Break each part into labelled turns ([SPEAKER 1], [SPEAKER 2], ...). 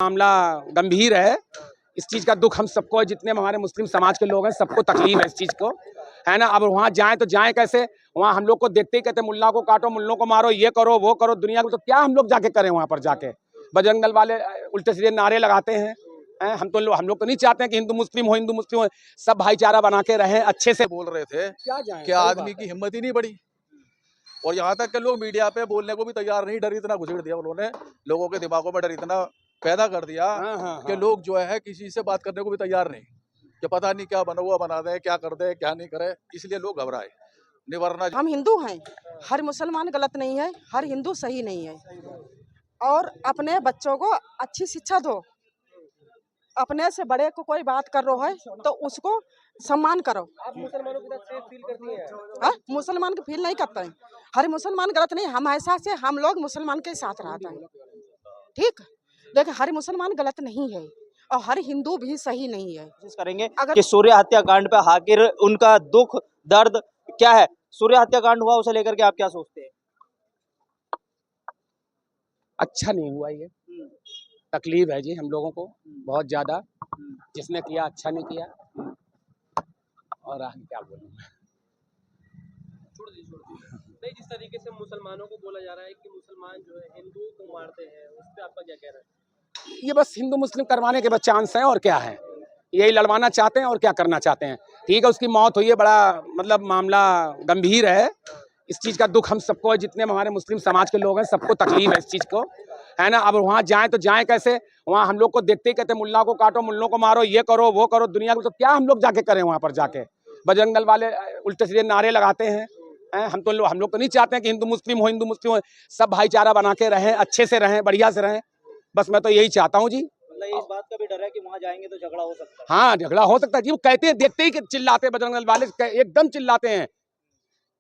[SPEAKER 1] मामला गंभीर है। इस चीज़ का दुख हम सबको है, जितने हमारे मुस्लिम समाज के लोग हैं सबको तकलीफ है इस चीज़ को, है ना। अब वहाँ जाएं तो जाएं कैसे? वहाँ हम लोग को देखते ही कहते मुल्ला को काटो, मुल्लों को मारो, ये करो वो करो, दुनिया को। तो क्या हम लोग जाके करें वहाँ पर जाके? बजरंग दल वाले उल्टे सीधे नारे लगाते हैं। हम लोग तो नहीं चाहते हैं कि हिंदू मुस्लिम हो, सब भाईचारा बना के रहें, अच्छे से
[SPEAKER 2] बोल रहे थे
[SPEAKER 1] क्या
[SPEAKER 2] कि आदमी की हिम्मत ही नहीं बढ़ी। और यहाँ तक के लोग मीडिया पे बोलने को भी तैयार नहीं, डर इतना घुसेड़ दिया उन्होंने, लोगों के दिमागों में डर इतना पैदा कर दिया कि लोग जो है किसी से बात करने को भी तैयार नहीं, कि पता नहीं क्या बना हुआ बना दे, क्या कर दे क्या नहीं करे, इसलिए लोग घबराए। निवरना
[SPEAKER 3] हम हिंदू हैं, हर मुसलमान गलत नहीं है, हर हिंदू सही नहीं है। और अपने बच्चों को अच्छी शिक्षा दो। अपने से बड़े को कोई बात कर रहा है तो उसको सम्मान करो।
[SPEAKER 4] आप मुसलमानों की तरफ से फील करती हैं?
[SPEAKER 3] हाँ, मुसलमान को फील नहीं करते हैं। हर मुसलमान गलत नहीं, हमेशा से हम लोग मुसलमान के साथ रहते हैं, ठीक। लेकिन हर मुसलमान गलत नहीं है और हर हिंदू भी सही नहीं है।
[SPEAKER 4] कोशिश करेंगे
[SPEAKER 3] अगर
[SPEAKER 4] कि सूर्य हत्याकांड पे हाकिर उनका दुख दर्द क्या है, सूर्य हत्याकांड हुआ उसे लेकर के आप क्या सोचते हैं?
[SPEAKER 1] अच्छा नहीं हुआ ये, तकलीफ है जी हम लोगों को बहुत ज़्यादा। जिसने किया अच्छा नहीं किया, और आगे क्या बोलूँ मैं।
[SPEAKER 5] नहीं, जिस तरीके से मुसलमानों को बोला जा रहा है कि मुसलमान जो है हिंदुओं को मारते हैं, उस पर आपका क्या कहना है?
[SPEAKER 1] ये बस हिंदू मुस्लिम करवाने के बस चांस हैं, और क्या है। यही लड़वाना चाहते हैं और क्या करना चाहते हैं। ठीक है, उसकी मौत हुई है, बड़ा मतलब मामला गंभीर है। इस चीज़ का दुख हम सबको है, जितने हमारे मुस्लिम समाज के लोग हैं सबको तकलीफ है इस चीज़ को, है ना। अब वहाँ जाएं तो जाएं कैसे? वहाँ हम लोग को देखते ही कहते मुल्ला को काटो, मुल्लों को मारो, ये करो वो करो, दुनिया को। तो क्या हम लोग जाके करें वहाँ पर जाके? बजरंग दल वाले उल्टे सीधे नारे लगाते हैं। हम लोग तो नहीं चाहते हैं कि हिंदू मुस्लिम हो, सब भाईचारा बना के रहें, अच्छे से रहें, बढ़िया से रहें। बस मैं तो यही चाहता हूँ जी।
[SPEAKER 4] मतलब इस बात का भी डर है कि वहाँ जाएंगे तो झगड़ा हो सकता है।
[SPEAKER 1] हाँ, झगड़ा हो सकता है जी। वो कहते हैं, देखते ही कि चिल्लाते हैं, बजरंग दल वाले एकदम चिल्लाते हैं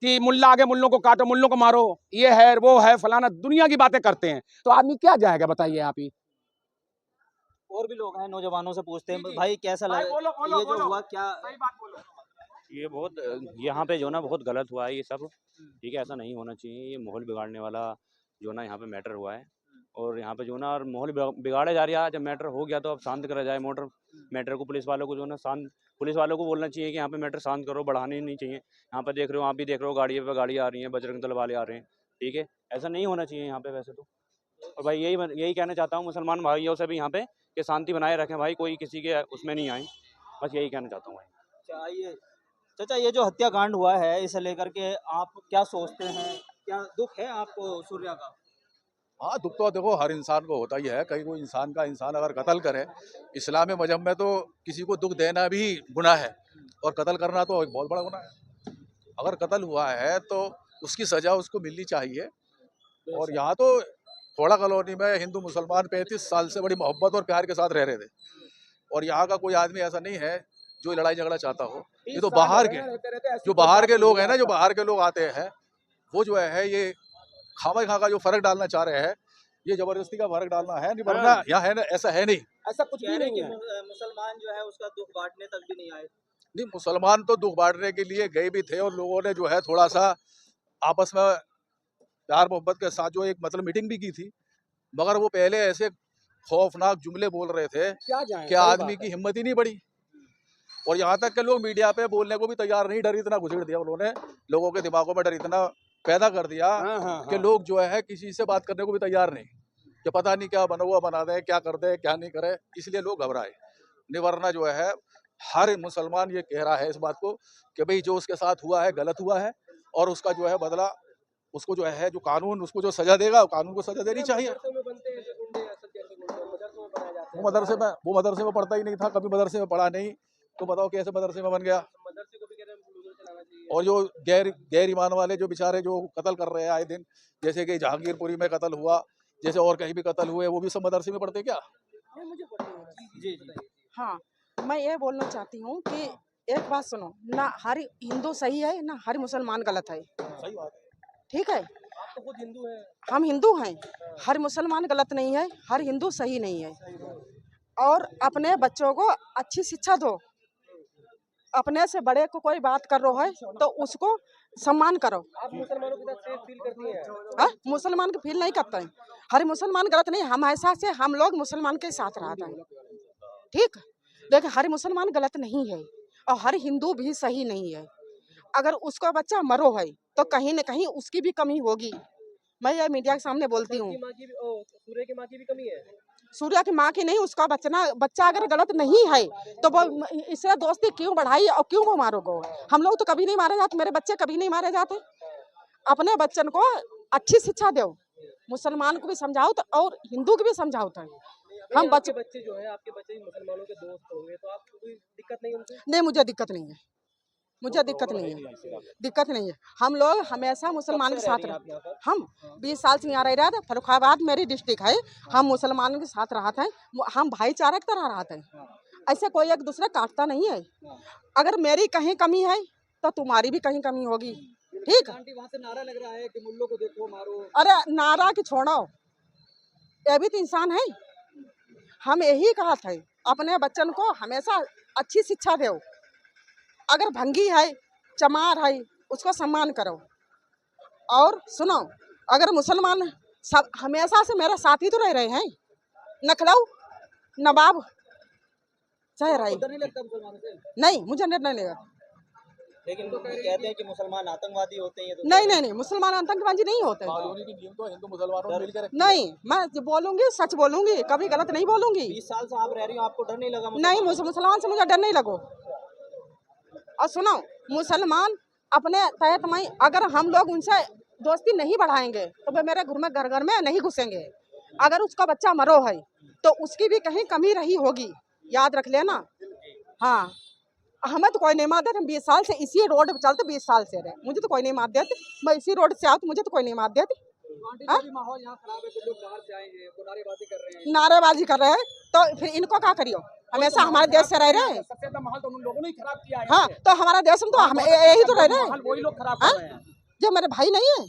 [SPEAKER 1] कि मुल्ला आगे मुल्लों को काटो, मुल्लों को मारो, ये है वो है फलाना, दुनिया की बातें करते हैं। तो आदमी क्या जाएगा बताइए आप ही।
[SPEAKER 4] और भी लोग हैं, नौजवानों से पूछते हैं भाई कैसा लगा ये जो हुआ, क्या
[SPEAKER 6] ये बहुत यहाँ पे जो ना बहुत गलत हुआ है ये सब। ठीक है, ऐसा नहीं होना चाहिए। ये माहौल बिगाड़ने वाला जो ना यहाँ पे मैटर हुआ है, और यहाँ पे जो ना और माहौल बिगाड़े जा रहा है। जब मैटर हो गया तो अब शांत करा जाए मैटर को। पुलिस वालों को जो ना पुलिस वालों को बोलना चाहिए कि यहाँ पे मैटर शांत करो, बढ़ाने नहीं चाहिए। यहाँ पे देख रहे हो, आप भी देख रहे हो, गाड़ी पे गाड़ी आ रही है, बजरंग दल वाले आ रहे हैं। ठीक है, ऐसा नहीं होना चाहिए यहाँ पे वैसे तो। और भाई यही कहना चाहता हूँ मुसलमान भाइयों से भी यहाँ पे कि शांति बनाए रखें भाई, कोई किसी के उसमें नहीं आए, बस यही कहना चाहता हूँ भाई।
[SPEAKER 4] चाचा ये जो हत्याकांड हुआ है इसे लेकर के आप क्या सोचते हैं, क्या दुख है आपको सूर्या का?
[SPEAKER 2] हाँ, दुख तो देखो हर इंसान को होता ही है। कहीं कोई इंसान अगर कत्ल करे, इस्लामी मजहब में तो किसी को दुख देना भी गुनाह है, और कत्ल करना तो एक बहुत बड़ा गुनाह है। अगर कत्ल हुआ है तो उसकी सजा उसको मिलनी चाहिए। और यहाँ तो थोड़ा कॉलोनी में हिंदू मुसलमान 35 साल से बड़ी मोहब्बत और प्यार के साथ रह रहे थे, और यहाँ का कोई आदमी ऐसा नहीं है जो लड़ाई झगड़ा चाहता हो। ये तो बाहर के लोग हैं ना, जो बाहर के लोग आते हैं, वो जो है ये खामा खा का जो फर्क डालना चाह रहे हैं, ये जबरदस्ती का फर्क डालना है नहीं, वरना यहाँ है ना, ऐसा है नहीं,
[SPEAKER 4] ऐसा कुछ भी नहीं है। मुसलमान जो है उसका दुख बांटने तक भी नहीं आए।
[SPEAKER 2] नहीं, मुसलमान तो दुख बांटने के लिए गए भी थे, और लोगों ने जो है थोड़ा सा आपस में प्यार मोहब्बत के साथ जो एक मतलब मीटिंग भी की थी, मगर वो पहले ऐसे खौफनाक जुमले बोल रहे थे कि आदमी की हिम्मत ही नहीं बढ़ी। और यहाँ तक के लोग मीडिया पे बोलने को भी तैयार नहीं, डर इतना घुसेड़ दिया उन्होंने, लोगों के दिमागों में डर इतना पैदा कर दिया कि लोग जो है किसी से बात करने को भी तैयार नहीं, कि पता नहीं क्या बना हुआ बना दे, क्या कर दे क्या नहीं करे, इसलिए लोग घबराए। निवरना जो है हर मुसलमान ये कह रहा है इस बात को कि भाई जो उसके साथ हुआ है गलत हुआ है, और उसका जो है बदला, उसको जो है जो कानून उसको जो सजा देगा, कानून को सजा देनी चाहिए। वो मदरसे में पढ़ता ही नहीं था, कभी मदरसे में पढ़ा नहीं, तो बताओ कैसे मदरसे में बन गया। और जो गैर ईमान वाले जो बेचारे जो कत्ल कर रहे हैं आए दिन, जैसे कि जहांगीरपुरी में कत्ल हुआ, जैसे और कहीं भी कत्ल हुए, वो भी सब मदरसे में पढ़ते क्या?
[SPEAKER 3] जी। हाँ, मैं ये बोलना चाहती हूँ कि एक बात सुनो ना, हर हिंदू सही है ना हर मुसलमान गलत है।
[SPEAKER 2] सही बात है।
[SPEAKER 3] ठीक है,
[SPEAKER 5] आप तो खुद हिंदू हैं।
[SPEAKER 3] हम हिंदू हैं, हर मुसलमान गलत नहीं है, हर हिंदू सही नहीं है। और अपने बच्चों को अच्छी शिक्षा दो। अपने से बड़े को कोई बात कर रहा है तो उसको सम्मान करो।
[SPEAKER 5] आप मुसलमानों की तरफ से फील करती हैं?
[SPEAKER 3] हाँ, मुसलमान को फील नहीं करते हैं। हर मुसलमान गलत नहीं, हमेशा से हम लोग मुसलमान के साथ रहते हैं। ठीक, देखिए हर मुसलमान गलत नहीं है और हर हिंदू भी सही नहीं है। अगर उसका बच्चा मरो है तो कहीं न कहीं उसकी भी कमी होगी। मैं ये मीडिया के सामने बोलती हूँ।
[SPEAKER 5] सूर्य की माँ की भी कमी है।
[SPEAKER 3] सूर्या की माँ की नहीं, उसका बच्चा अगर गलत नहीं है तो वो इससे दोस्ती क्यों बढ़ाई और क्यों वो मारोगे? हम लोग तो कभी नहीं मारे जाते, मेरे बच्चे कभी नहीं मारे जाते। अपने बच्चन को अच्छी शिक्षा दो, मुसलमान को भी समझाओ तो और हिंदू को भी समझाओ। तो हम
[SPEAKER 5] बच्चे जो है, आपके बच्चे भी मुसलमानों के दोस्त होंगे, तो आपको कोई दिक्कत नहीं उनसे?
[SPEAKER 3] नहीं, मुझे दिक्कत नहीं है, मुझे दिक्कत नहीं है, दिक्कत नहीं है। हम लोग हमेशा मुसलमान के साथ रहे। हम 20 साल से यहाँ रह रहे थे। फर्रुखाबाद मेरी डिस्ट्रिक्ट है। हम मुसलमानों के साथ रहते हैं, हम भाईचारे की तरह रहते हैं। ऐसे कोई एक दूसरे काटता नहीं है। अगर मेरी कहीं कमी है तो तुम्हारी भी कहीं कमी होगी। ठीक,
[SPEAKER 4] आंटी वहाँ से नारा लग रहा है कि मुल्लों को देखो मारो।
[SPEAKER 3] अरे नारा की छोड़ो, ये भी तो इंसान है। हम यही कहा था अपने बच्चन को हमेशा अच्छी शिक्षा दो। अगर भंगी है, चमार है, उसको सम्मान करो। और सुनो, अगर मुसलमान सब हमेशा से मेरे साथी तो रह रहे हैं, नखलऊ नवाब चाहे रहे।
[SPEAKER 4] डर नहीं लगता मुसलमानों से?
[SPEAKER 3] नहीं, मुझे डर नहीं लगा।
[SPEAKER 4] लेकिन कहते हैं कि मुसलमान आतंकवादी होते हैं।
[SPEAKER 3] नहीं नहीं नहीं, मुसलमान आतंकवादी नहीं होते।
[SPEAKER 2] कॉलोनी की नींव तो हिंदू मुसलमानों में मिलकर
[SPEAKER 3] नहीं, मैं जो बोलूंगी सच बोलूंगी, कभी गलत नहीं बोलूंगी।
[SPEAKER 4] 20 साल से आप रह रही हो, आपको डर नहीं लगा?
[SPEAKER 3] नहीं, मुसलमान से मुझे डर नहीं लगो। और सुनो, मुसलमान अपने तहत में अगर हम लोग उनसे दोस्ती नहीं बढ़ाएंगे तो वे मेरे घर में नहीं घुसेंगे। अगर उसका बच्चा मरो है तो उसकी भी कहीं कमी रही होगी, याद रख लेना। हाँ, हमें तो कोई नहीं मार देते। 20 साल से इसी रोड पे चलते, 20 साल से रहे, मुझे तो कोई नहीं मार देते। मैं इसी रोड से आऊँ, मुझे तो कोई नहीं मार देती।
[SPEAKER 4] माहौल यहाँ खराब है, लोग बाहर से आए हैं, वो नारेबाजी कर रहे हैं।
[SPEAKER 3] नारेबाजी कर रहे हैं तो फिर इनको क्या करियो? हमेशा हमारे देश से रह रहे हैं।
[SPEAKER 1] सबसे ज्यादा माहौल तो उन लोगों ने ही खराब किया है।
[SPEAKER 3] हाँ, तो हमारा देश में तो हम यही तो रह रहे हैं।
[SPEAKER 1] वही लोग खराब कर रहे हैं।
[SPEAKER 3] जो मेरे भाई नहीं है,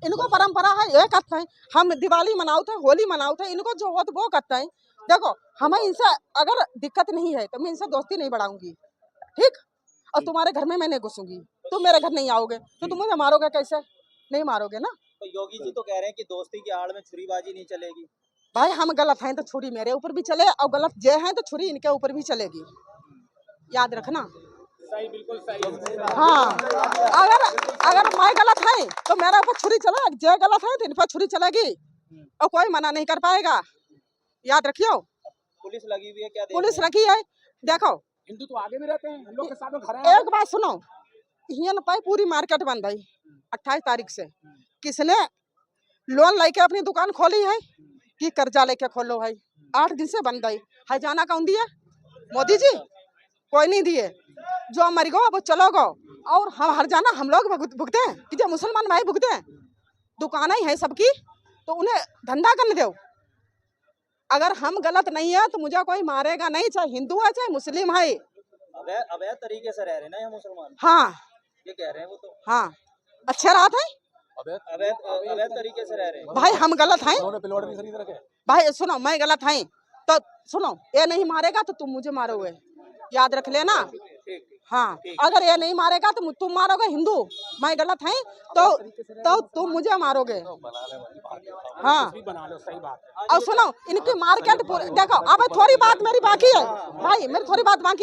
[SPEAKER 3] इनको परंपरा है, ये करते हैं। हम दिवाली मनाते हैं, होली मनाते हैं, इनको जो हो तो वो करते हैं। देखो, हमें इनसे अगर दिक्कत नहीं है तो मैं इनसे दोस्ती नहीं बढ़ाऊंगी। ठीक, और तुम्हारे घर में मैं नहीं घुसूंगी, तुम मेरे घर नहीं आओगे तो तुम मुझे मारोगे कैसे? नहीं मारोगे ना।
[SPEAKER 4] तो योगी जी तो कह रहे हैं कि दोस्ती की आड़ में छुरीबाजी नहीं चलेगी।
[SPEAKER 3] भाई हम गलत हैं तो छुरी मेरे ऊपर भी चले और गलत जे हैं तो छुरी इनके ऊपर भी चलेगी, याद रखना।
[SPEAKER 1] सही, बिल्कुल सही।
[SPEAKER 3] हाँ, अगर मैं गलत है तो मेरे ऊपर छुरी चले, जे गलत है तो इन पर छुरी चलेगी और कोई मना नहीं कर पाएगा, याद रखियो।
[SPEAKER 4] पुलिस लगी हुई है क्या?
[SPEAKER 3] पुलिस रखी है। देखो,
[SPEAKER 1] हिंदू तो आगे भी रहते हैं, हम लोग के साथ में खड़े हैं।
[SPEAKER 3] एक बात सुनो, यहाँ पे पूरी मार्केट बंद है 28 तारीख से। किसने लोन लेके अपनी दुकान खोली है कि कर्जा लेके खोलो है? 8 दिन से बंद है। हजाना कौन दिए? मोदी जी, कोई नहीं दिए। जो मर गो वो चलो गो, और हम हर जाना हम लोग भुगते हैं कि जो मुसलमान भाई भुगते हैं। दुकानें ही है सबकी, तो उन्हें धंधा करने दो। अगर हम गलत नहीं है तो मुझे कोई मारेगा नहीं, चाहे हिंदू है चाहे मुस्लिम है।
[SPEAKER 4] अवैध तरीके से रह रहे ना ये मुसलमान।
[SPEAKER 3] हाँ,
[SPEAKER 4] ये कह रहे हैं वो तो।
[SPEAKER 3] हाँ, अच्छे रात है।
[SPEAKER 4] अवैध तरीके से रह रहे हैं।
[SPEAKER 3] भाई हम गलत हैं।
[SPEAKER 2] उन्होंने प्लॉट भी खरीद रखे।
[SPEAKER 3] भाई सुनो, मैं गलत है तो सुनो, ये नहीं मारेगा तो तुम मुझे मारोगे, याद रख लेना। हाँ, अगर ये नहीं मारेगा तो तुम मारोगे हिंदू। मैं गलत है तो तुम मुझे मारोगे। हाँ,
[SPEAKER 1] बना लो, सही बात है।
[SPEAKER 3] और सुनो, इनकी मार्केट देखो। अब थोड़ी बात मेरी बाकी है भाई, मेरी थोड़ी बात बाकी